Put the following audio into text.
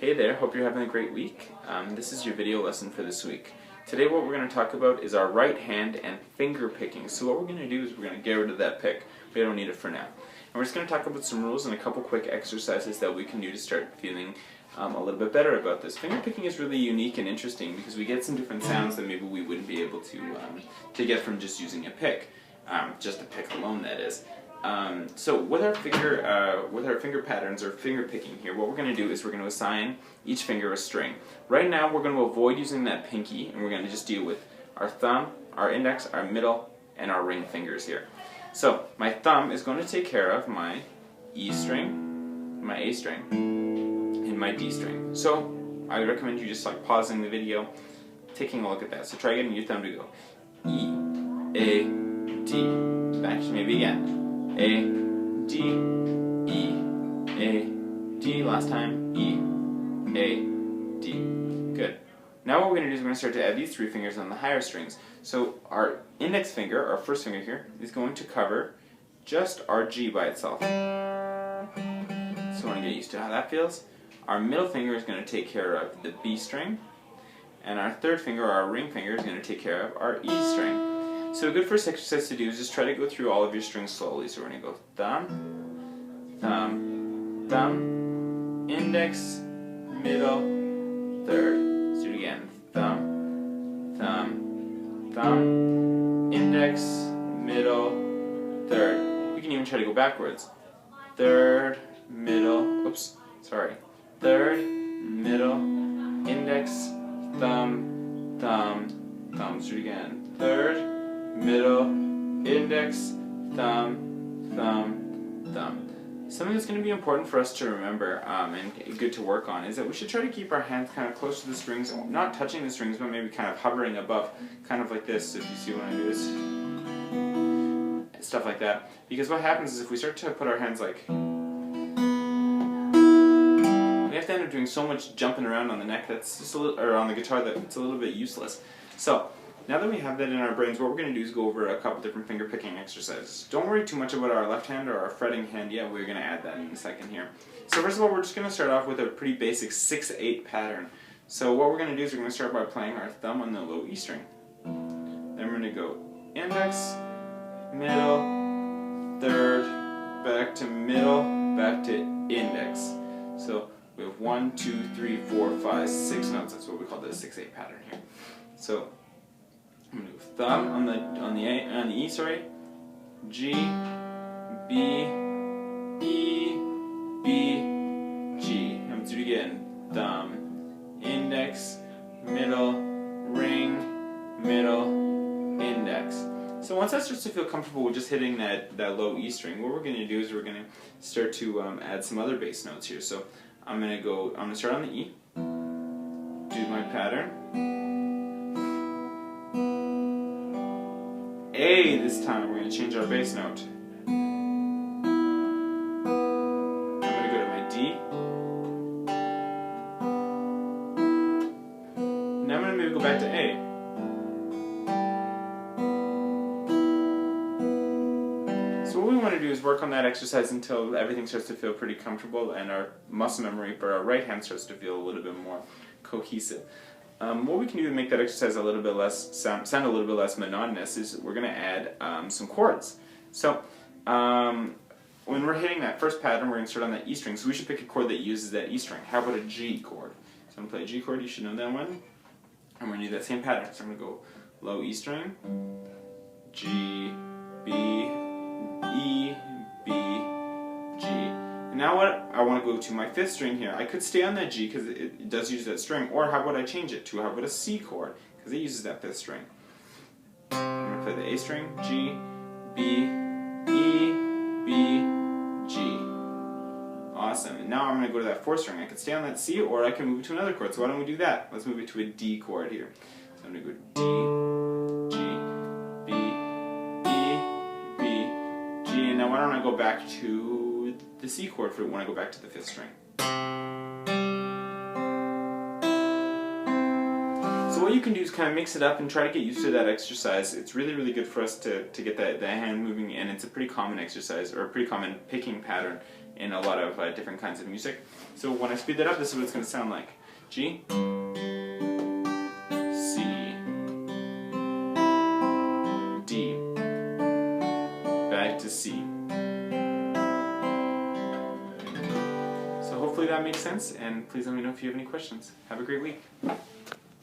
Hey there, hope you're having a great week. This is your video lesson for this week. Today what we're going to talk about is our right hand and finger picking. So what we're going to do is we're going to get rid of that pick. We don't need it for now. And we're just going to talk about some rules and a couple quick exercises that we can do to start feeling a little bit better about this. Finger picking is really unique and interesting because we get some different sounds that maybe we wouldn't be able to get from just using a pick. Just a pick alone, that is. So with our finger patterns or finger picking here, what we're going to do is we're going to assign each finger a string. Right now we're going to avoid using that pinky and we're going to just deal with our thumb, our index, our middle, and our ring fingers here. So my thumb is going to take care of my E string, my A string, and my D string. So I would recommend you just like pausing the video, taking a look at that. So try getting your thumb to go E, A, D. Back to maybe again. A, D, E, A, D, last time, E, A, D. Good. Now what we're going to do is we're going to start to add these three fingers on the higher strings. So our index finger, our first finger here, is going to cover just our G by itself. So I want to get used to how that feels. Our middle finger is going to take care of the B string, and our third finger, our ring finger, is going to take care of our E string. So a good first exercise to do is just try to go through all of your strings slowly. So we're going to go thumb, thumb, thumb, index, middle, third. Let's do it again. Thumb, thumb, thumb, index, middle, third. We can even try to go backwards. Third, middle, oops, sorry. Third, middle, index, thumb, thumb, thumb. Let's do it again. Third, middle, index, thumb, thumb, thumb. Something that's going to be important for us to remember and good to work on is that we should try to keep our hands kind of close to the strings, not touching the strings, but maybe kind of hovering above, kind of like this, if you see when I do this. Stuff like that. Because what happens is if we start to put our hands like, we have to end up doing so much jumping around on the neck that's just a little, or on the guitar, that it's a little bit useless. So now that we have that in our brains, what we're going to do is go over a couple different finger picking exercises. Don't worry too much about our left hand or our fretting hand yet. We're going to add that in a second here. So first of all, we're just going to start off with a pretty basic 6/8 pattern. So what we're going to do is we're going to start by playing our thumb on the low E string. Then we're going to go index, middle, third, back to middle, back to index. So we have 1, 2, 3, 4, 5, 6 notes. That's what we call the 6/8 pattern here. So I'm going to go thumb on the E, sorry, G, B, E, B, G. I'm going to do it again. Thumb, index, middle, ring, middle, index. So once that starts to feel comfortable with just hitting that low E string, what we're going to do is we're going to start to add some other bass notes here. So I'm going to start on the E, do my pattern. A this time, we're going to change our bass note. I'm going to go to my D. Now I'm going to maybe go back to A. So what we want to do is work on that exercise until everything starts to feel pretty comfortable and our muscle memory for our right hand starts to feel a little bit more cohesive. What we can do to make that exercise a little bit less sound a little bit less monotonous is we're going to add some chords. So when we're hitting that first pattern, we're going to start on that E string. So we should pick a chord that uses that E string. How about a G chord? So I'm going to play a G chord. You should know that one. I'm going to do that same pattern. So I'm going to go low E string, G, B, E, B, G. And now what I want to go to my fifth string here. I could stay on that G because it does use that string, or how about I change it to how about a C chord because it uses that fifth string. I'm going to play the A string, G, B, E, B, G. Awesome. And now I'm going to go to that fourth string. I could stay on that C or I can move it to another chord. So why don't we do that? Let's move it to a D chord here. So I'm going to go D, G, B, E, B, G. And now why don't I go back to the C chord for when I go back to the fifth string. So what you can do is kind of mix it up and try to get used to that exercise. It's really, really good for us to get the hand moving, and it's a pretty common exercise, or a pretty common picking pattern in a lot of different kinds of music. So when I speed that up, this is what it's going to sound like. G, C, D, back to C. So hopefully that makes sense, and please let me know if you have any questions. Have a great week.